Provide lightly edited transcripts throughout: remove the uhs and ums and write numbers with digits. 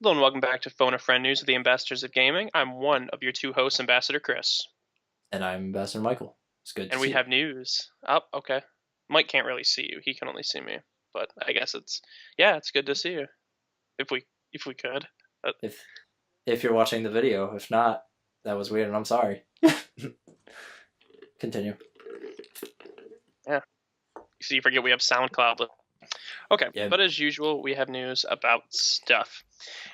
Hello and welcome back to Phone a Friend News of the Ambassadors of Gaming. I'm one of your two hosts, Ambassador Chris. And I'm Ambassador Michael. It's good to And we see you. have news. Oh, okay. Mike can't really see you. He can only see me. But I guess it's good to see you. If we could. But If you're watching the video, if not, that was weird and I'm sorry. Continue. yeah. So you forget we have SoundCloud. Okay, Yeah. but as usual, we have news about stuff.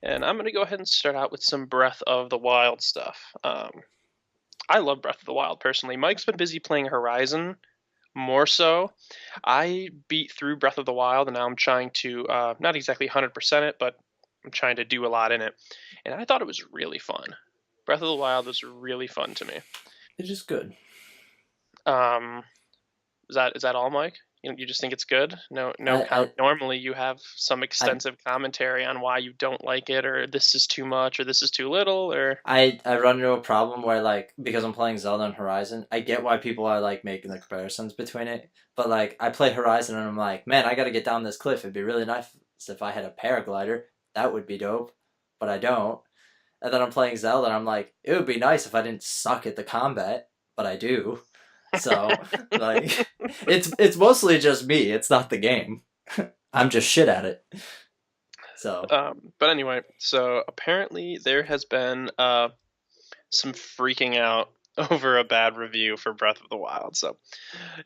And I'm going to go ahead and start out with some Breath of the Wild stuff. I love Breath of the Wild personally. Mike's been busy playing Horizon more so. I beat through Breath of the Wild, and now I'm trying to not exactly 100% it, but I'm trying to do a lot in it. And I thought it was really fun. Breath of the Wild was really fun to me. It's just good. Is that all, Mike? You just think it's good? No. Normally, you have some extensive commentary on why you don't like it, or this is too much, or this is too little, or I run into a problem where because I'm playing Zelda and Horizon, I get why people are making the comparisons between it. But I play Horizon and I'm like, man, I gotta get down this cliff. It'd be really nice if I had a paraglider. That would be dope. But I don't. And then I'm playing Zelda and I'm like, it would be nice if I didn't suck at the combat, but I do. So it's mostly just me. It's not the game. I'm just shit at it. So. But anyway, so apparently there has been some freaking out over a bad review for Breath of the Wild. So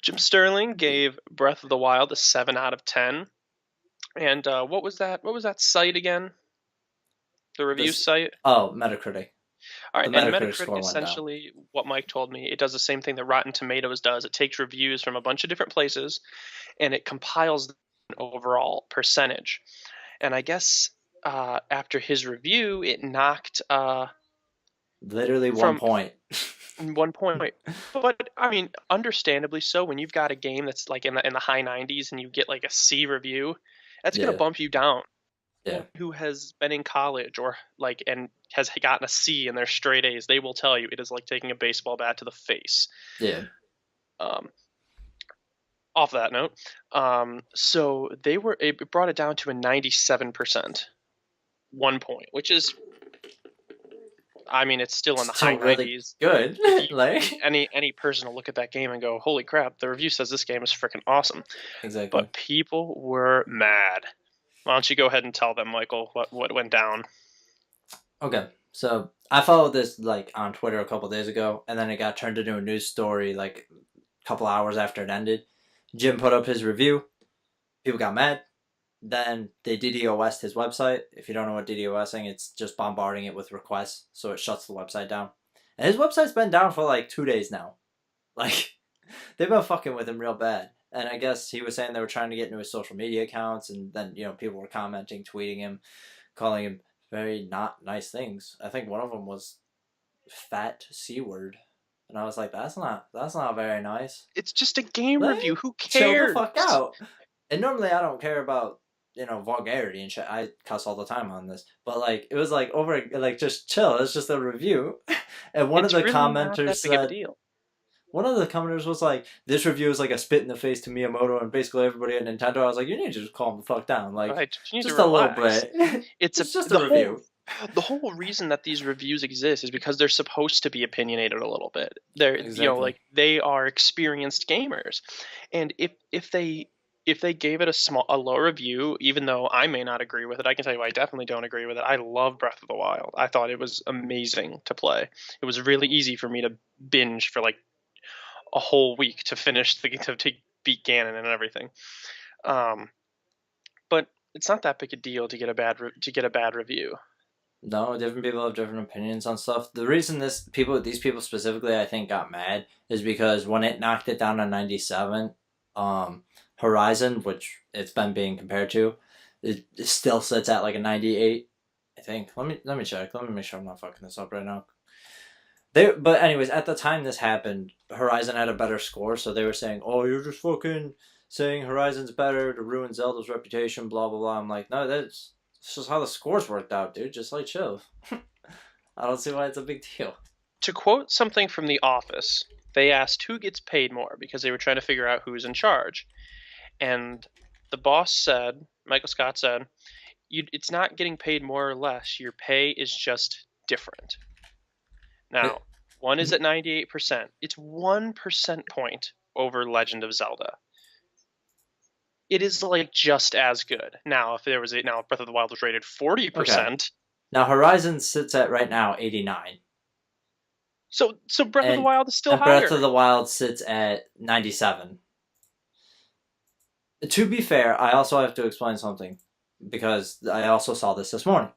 Jim Sterling gave Breath of the Wild a 7 out of 10. And what was that site again? The review site? Oh, Metacritic. All right, The and Metacritic Metacritic score went down. essentially, what Mike told me, it does the same thing that Rotten Tomatoes does. It takes reviews from a bunch of different places, and it compiles an overall percentage. And I guess after his review, it knocked Literally from 1 point. 1 point. But I mean, understandably so. When you've got a game that's like in the high 90s and you get like a C review, that's gonna Yeah. bump you down. Yeah. Who has been in college or and has gotten a C in their straight A's, they will tell you it is like taking a baseball bat to the face. Yeah. Um, Off that note, so it brought it down to a 97%, 1 point, which is, I mean, it's still in the high really 90s. good. Any person will look at that game and go, "Holy crap! The review says this game is freaking awesome." Exactly. But people were mad. Why don't you go ahead and tell them, Michael, what went down? Okay, so I followed this on Twitter a couple days ago, and then it got turned into a news story a couple hours after it ended. Jim put up his review. People got mad. Then they DDoS'd his website. If you don't know what DDoSing, it's just bombarding it with requests, so it shuts the website down. And his website's been down for 2 days now. They've been fucking with him real bad. And I guess he was saying they were trying to get into his social media accounts, and then people were commenting, tweeting him, calling him very not nice things. I think one of them was fat C word. And I was like, that's not very nice. It's just a game review. Who Chill cares? the fuck out. And normally I don't care about vulgarity and shit. I cuss all the time on this, but it was just chill. It's just a review. And one of the commenters said, one of the commenters was like, this review is like a spit in the face to Miyamoto and basically everybody at Nintendo. I was like, you need to just calm the fuck down, just a little bit. It's just a review. The whole reason that these reviews exist is because they're supposed to be opinionated a little bit. They're exactly. They are experienced gamers, and if they gave it a low review, even though I may not agree with it, I can tell you I definitely don't agree with it. I love Breath of the Wild. I thought it was amazing to play. It was really easy for me to binge for a whole week to finish to beat Ganon and everything. But it's not that big a deal to get a bad review. No, different people have different opinions on stuff. The reason these people specifically, I think, got mad is because when it knocked it down to 97, Horizon, which it's been being compared to, it still sits at a 98. I think. Let me check. Let me make sure I'm not fucking this up right now. But anyways, at the time this happened, Horizon had a better score, so they were saying, "Oh, you're just fucking saying Horizon's better to ruin Zelda's reputation." Blah blah blah. I'm like, no, that's just how the scores worked out, dude. Just chill. I don't see why it's a big deal. To quote something from The Office, they asked who gets paid more because they were trying to figure out who's in charge. And the boss said, Michael Scott said, it's not getting paid more or less. Your pay is just different. It, Now, one is at 98%. It's 1% point over Legend of Zelda. It is like just as good. Now, if there was now Breath of the Wild was rated okay. 40%, Now Horizon sits at right now 89, so Breath of the and Wild is still and Breath higher. of the Wild sits at 97. To be fair, I also have to explain something because I also saw this morning.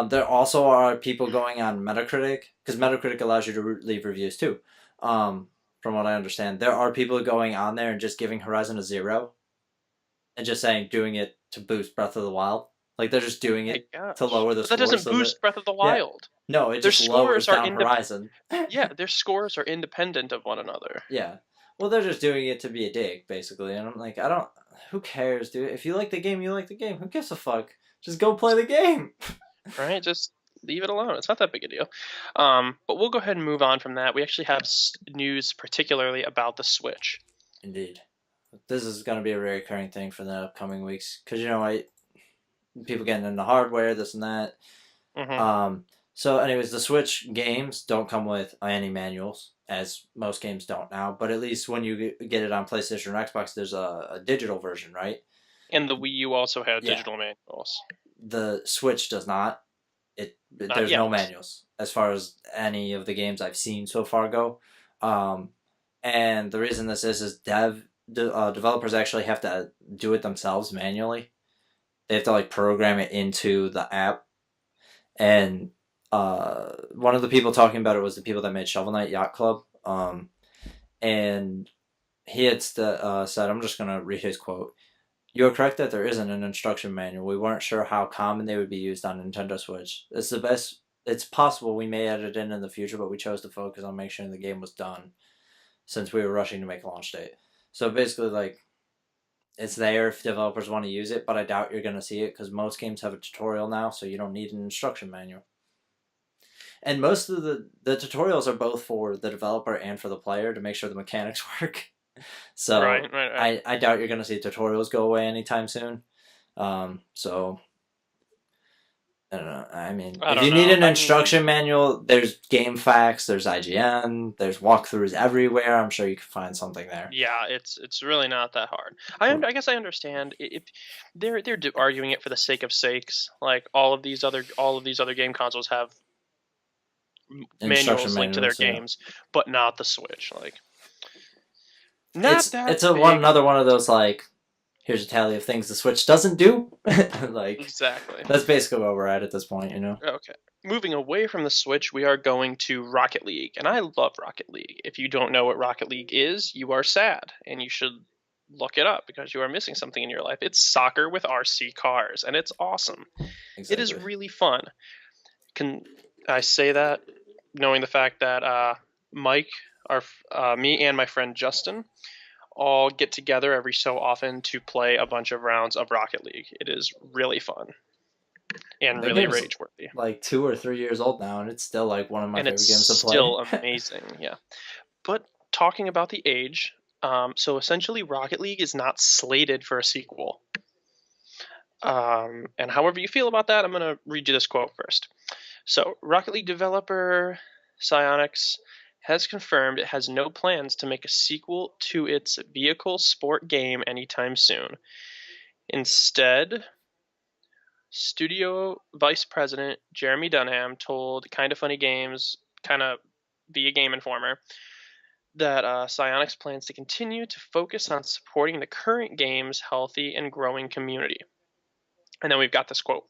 There also are people going on Metacritic because Metacritic allows you to leave reviews too. From what I understand, there are people going on there and just giving Horizon a 0 and just saying doing it to boost Breath of the Wild. Like they're just doing My it to gosh. lower the But that scores doesn't so that boost Breath of the yeah, Wild. no, it Their just lowers scores are down Horizon. yeah, their scores are independent of one another. Yeah. Well, they're just doing it to be a dick, basically. And I'm like, I don't. Who cares, dude? If you like the game, you like the game. Who gives a fuck? Just go play the game. Right? Just leave it alone. It's not that big a deal. But we'll go ahead and move on from that. We actually have news particularly about the Switch. Indeed. This is going to be a recurring thing for the upcoming weeks. Because, you know, people getting into hardware, this and that. Hmm. So, anyways, the Switch games don't come with any manuals, as most games don't now. But at least when you get it on PlayStation or Xbox, there's a digital version, right? And the Wii U also had Yeah. digital manuals. The Switch does not. Not There's no yet. manuals as far as any of the games I've seen so far go. Um, and the reason this is developers actually have to do it themselves manually. They have to like program it into the app. And one of the people talking about it was the people that made Shovel Knight Yacht Club. And he had said, I'm just gonna read his quote. You're correct that there isn't an instruction manual. We weren't sure how common they would be used on Nintendo Switch. It's the best. It's possible we may add it in the future, but we chose to focus on making sure the game was done since we were rushing to make a launch date. So basically, like, it's there if developers want to use it, but I doubt you're going to see it because most games have a tutorial now, so you don't need an instruction manual. And most of the tutorials are both for the developer and for the player to make sure the mechanics work. So Right. I doubt you're going to see tutorials go away anytime soon. So I don't know. I mean, I if don't you need know. an instruction manual, there's GameFAQs, there's IGN, there's walkthroughs everywhere. I'm sure you can find something there. Yeah, it's really not that hard. I guess I understand if they're arguing it for the sake of sakes. Like all of these other game consoles have Instruction manuals linked to their manuals, yeah. games, but not the Switch. Like not that It's big. another one of those like here's a tally of things the Switch doesn't do. Like Exactly. that's basically where we're at this point, you know. Okay. Moving away from the Switch, we are going to Rocket League, and I love Rocket League. If you don't know what Rocket League is, you are sad, and you should look it up because you are missing something in your life. It's soccer with RC cars, and it's awesome. It is Exactly. really fun. Can I say that knowing the fact that Mike, me and my friend Justin all get together every so often to play a bunch of rounds of Rocket League. It is really fun and That really game's rage worthy. like 2 or 3 years old now, and it's still like one of my And it's favorite games to still play. amazing. Yeah. But talking about the age, so essentially Rocket League is not slated for a sequel. And however you feel about that, I'm going to read you this quote first. So, Rocket League developer Psyonix has confirmed it has no plans to make a sequel to its vehicle sport game anytime soon. Instead, studio vice president Jeremy Dunham told Kinda Funny Games, kind of via Game Informer, that Psyonix plans to continue to focus on supporting the current game's healthy and growing community. And then we've got this quote.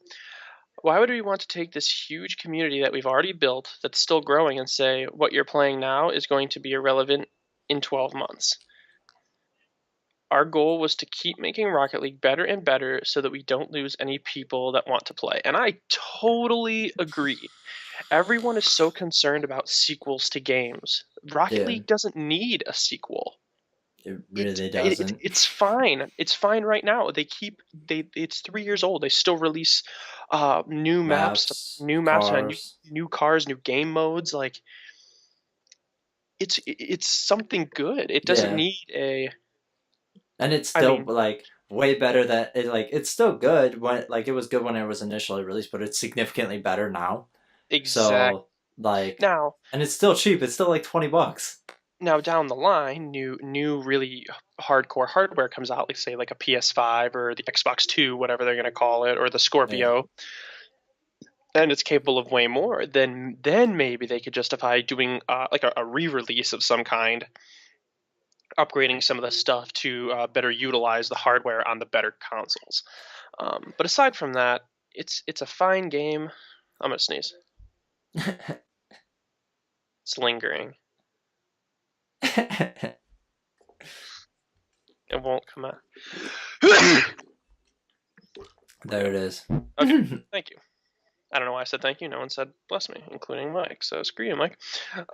Why would we want to take this huge community that we've already built that's still growing and say what you're playing now is going to be irrelevant in 12 months? Our goal was to keep making Rocket League better and better so that we don't lose any people that want to play. And I totally agree. Everyone is so concerned about sequels to games. Rocket Yeah, League doesn't need a sequel. it really doesn't. It's fine. It's fine right now. It's 3 years old. They still release new maps, Maps, new maps, and cars. new cars, new game modes. Like it's something good. It doesn't Yeah, need a. and it's I still mean, like way better that it like it's still good when like it was good when it was initially released, but it's significantly better now. Exact. So like, Now, and it's still cheap. It's still like $20. now down the line, new really hardcore hardware comes out, like say like a PS5 or the Xbox Two, whatever they're gonna call it, or the Yeah. Scorpio, and it's capable of way more. Then maybe they could justify doing like a re-release of some kind, upgrading some of the stuff to better utilize the hardware on the better consoles. But aside from that, it's a fine game. I'm gonna sneeze. It's lingering. It won't come out. There it is. Okay, thank you. I don't know why I said thank you. No one said bless me, including Mike. So screw you, Mike.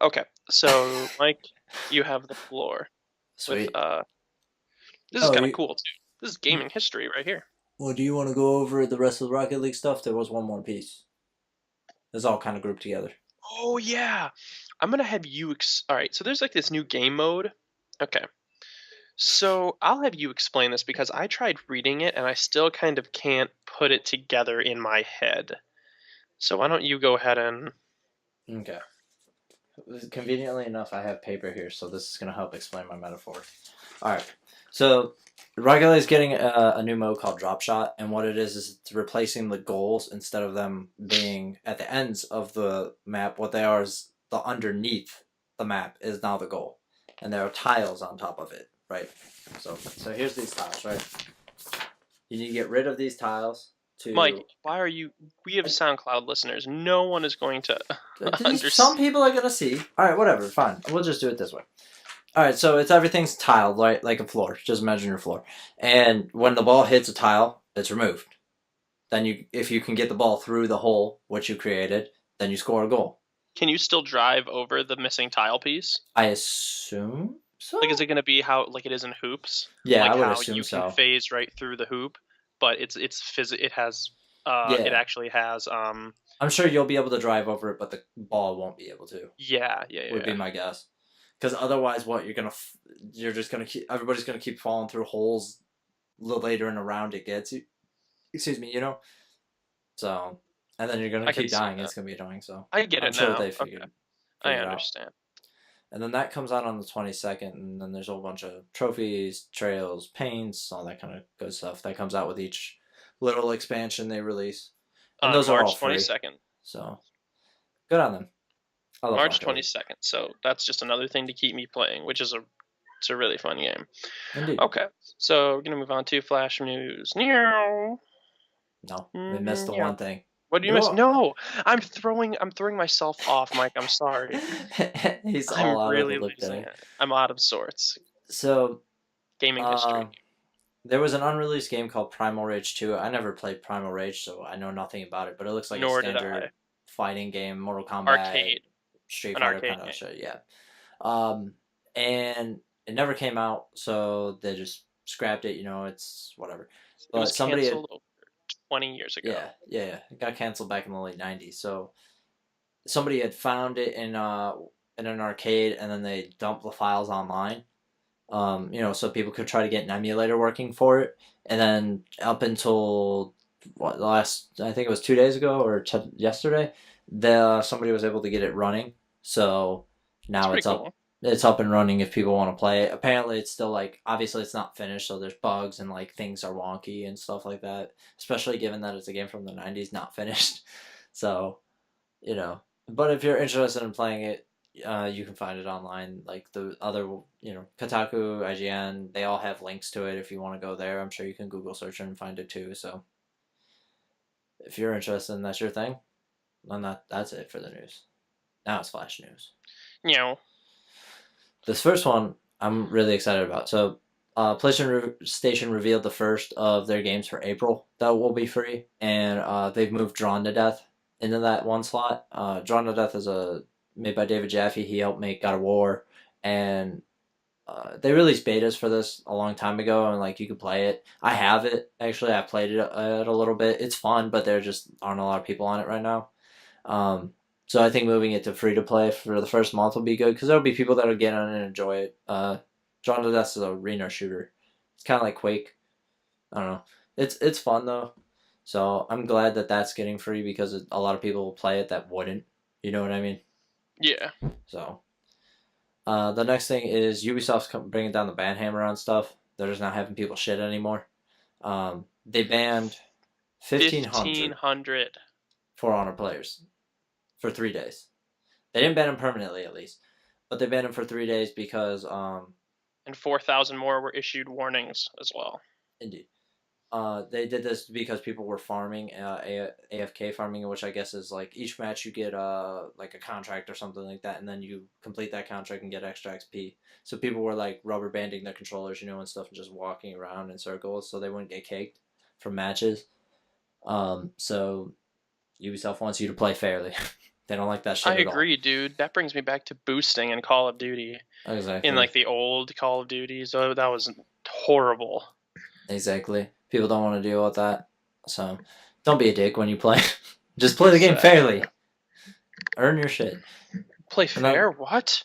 Okay, so Mike, you have the floor. With Sweet. this is Oh, kind of cool too. This is gaming history right here. well, do you want to go over the rest of the Rocket League stuff? There was one more piece. It's all kind of grouped together. Oh yeah, I'm gonna have you. All right, so there's like this new game mode. Okay, so I'll have you explain this because I tried reading it and I still kind of can't put it together in my head. So why don't you go ahead and Okay. Conveniently enough, I have paper here, so this is going to help explain my metaphor. All right. So, Rocket League is getting a new mode called Drop Shot, and what it is it's replacing the goals instead of them being at the ends of the map. What they are is the underneath the map is now the goal, and there are tiles on top of it, right? So here's these tiles, right? You need to get rid of these tiles to. Mike, why are you? We have SoundCloud listeners. No one is going to Some understand. people are gonna see. All right, whatever, fine. We'll just do it this way. All right, so it's everything's tiled, right, like a floor. Just imagine your floor, and when the ball hits a tile, it's removed. Then if you can get the ball through the hole which you created, then you score a goal. Can you still drive over the missing tile piece? I assume so. Like, is it going to be how like it is in hoops? Yeah, Like I would how assume you can so. phase right through the hoop, but it has it Yeah, actually has I'm sure you'll be able to drive over it, but the ball won't be able to. Would be yeah. my guess. Because otherwise, what you're just gonna keep everybody's gonna keep falling through holes the later in the round it gets you. Excuse me, you know. So, and then you're gonna I can keep see dying. that. It's gonna be annoying. So, I get I'm it sure now. they Okay, I figured out. understand. And then that comes out on the 22nd, and then there's a whole bunch of trophies, trails, paints, all that kind of good stuff that comes out with each little expansion they release, and On those are all March free. 22nd. So, good on them. I love March Rocket League. 22nd. So that's just another thing to keep me playing, which is it's a really fun game. Indeed. Okay, so we're gonna move on to Flash News. Meow. No, we missed the Meow. one thing. What do you miss? No, I'm throwing myself off, Mike. I'm sorry. He's I'm all out of the really loop losing today. it. I'm out of sorts. So, Gaming history. there was an unreleased game called Primal Rage 2. I never played Primal Rage, so I know nothing about it, but it looks like a Nor did I. standard fighting game, Mortal Kombat, Arcade. Street An Fighter arcade kind of game. shit, yeah. And it never came out, so they just scrapped it, it's whatever. It was But somebody had, canceled over 20 years ago. yeah, it got canceled back in the late 90s, so somebody had found it in an arcade, and then they dumped the files online. So people could try to get an emulator working for it. And then up until I think it was 2 days ago or yesterday, somebody was able to get it running. So now it's up. Cool. It's up and running if people want to play it. Apparently, it's still obviously it's not finished, so there's bugs and things are wonky and stuff like that. Especially given that it's a game from the '90s, not finished. So, but if you're interested in playing it, you can find it online. Like the other, Kotaku, IGN, they all have links to it if you want to go there. I'm sure you can Google search it and find it too. So if you're interested and that's your thing, then that's it for the news. Now it's Flash News. This first one I'm really excited about. So PlayStation revealed the first of their games for April that will be free, and they've moved Drawn to Death into that one slot. Drawn to Death is made by David Jaffe. He helped make God of War, and they released betas for this a long time ago, and you could play it. I have it actually. I played it a little bit. It's fun, but there just aren't a lot of people on it right now. So I think moving it to free to play for the first month will be good because there'll be people that'll get on and enjoy it. Drawn to Death is a arena shooter. It's kind of like Quake, I don't know. It's fun though. So I'm glad that that's getting free because a lot of people will play it that wouldn't. You know what I mean? Yeah. So the next thing is Ubisoft's bringing down the ban hammer on stuff. They're just not having people shit anymore. They banned 1,500 1,500 For Honor players for 3 days. They didn't ban them permanently, at least, but they banned them for 3 days because, and 4,000 more were issued warnings as well. indeed, they did this because people were farming, AFK farming, which I guess is like each match you get like a contract or something like that, and then you complete that contract and get extra XP. So people were like rubber banding their controllers, and stuff, and just walking around in circles so they wouldn't get caked from matches. So Ubisoft wants you to play fairly. They don't like that shit I at all. agree, dude. That brings me back to boosting in Call of Duty. Exactly. In like the old Call of Duties, oh, that was horrible. Exactly. People don't want to deal with that. So don't be a dick when you play. Just play the game fairly. Earn your shit. Play fair? What?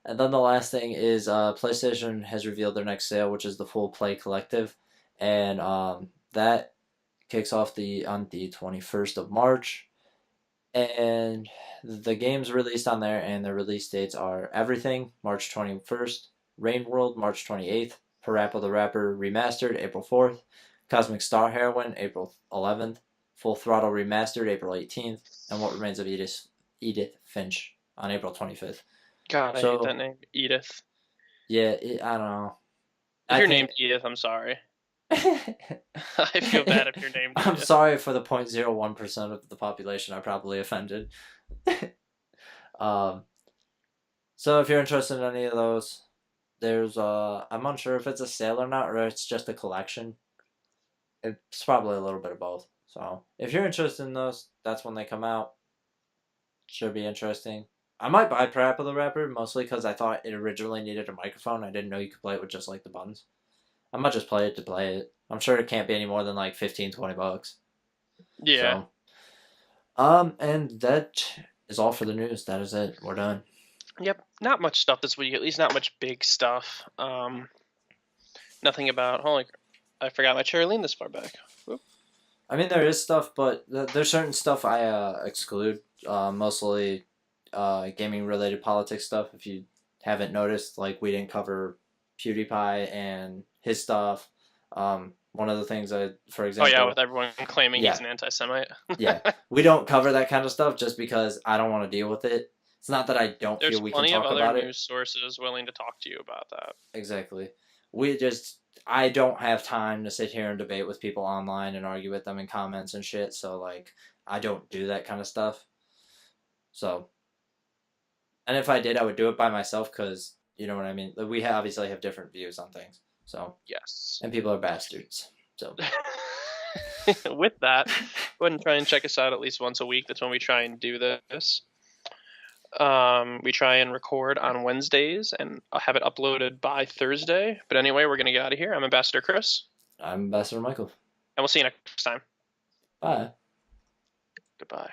And then the last thing is PlayStation has revealed their next sale, which is the Full Play Collective, and that kicks off on the 21st of March. And the games released on there, and the release dates are Everything, March 21st, Rain World, March 28th, Parappa the Rapper Remastered, April 4th, Cosmic Star Heroine, April 11th, Full Throttle Remastered, April 18th, and What Remains of Edith Finch on April 25th. God, I hate that name, Edith. Yeah, I don't know. If you're named Edith, I'm sorry. I feel bad if you're named Edith. I'm sorry for the 0.01% of the population I probably offended. So if you're interested in any of those, there's I'm unsure if it's a sale or not, or it's just a collection. It's probably a little bit of both. So if you're interested in those, that's when they come out. Should be interesting. I might buy Parappa the Rapper, mostly because I thought it originally needed a microphone. I didn't know you could play it with just like the buttons. I might just play it to play it. I'm sure it can't be any more than like $15-20. Yeah. So, and that is all for the news. That is it. We're done. Yep. Not much stuff this week. At least not much big stuff. Nothing about. Holy, I forgot my chair leaned this far back. Whoop. I mean, there is stuff, but there's certain stuff I exclude. Mostly gaming related politics stuff. If you haven't noticed, like we didn't cover PewDiePie and his stuff. One of the things for example. Oh yeah, with everyone claiming he's an anti-Semite. Yeah, we don't cover that kind of stuff just because I don't want to deal with it. It's not that I don't feel we can talk about it. There's plenty of other news sources willing to talk to you about that. Exactly. I don't have time to sit here and debate with people online and argue with them in comments and shit. So like, I don't do that kind of stuff. So, and if I did, I would do it by myself because you know what I mean. We obviously have different views on things. So yes, and people are bastards. So with that, go ahead and try and check us out at least once a week. That's when we try and do this. We try and record on Wednesdays, and I'll have it uploaded by Thursday. But anyway, we're gonna get out of here. I'm Ambassador Chris. I'm Ambassador Michael. And we'll see you next time. Bye. Goodbye.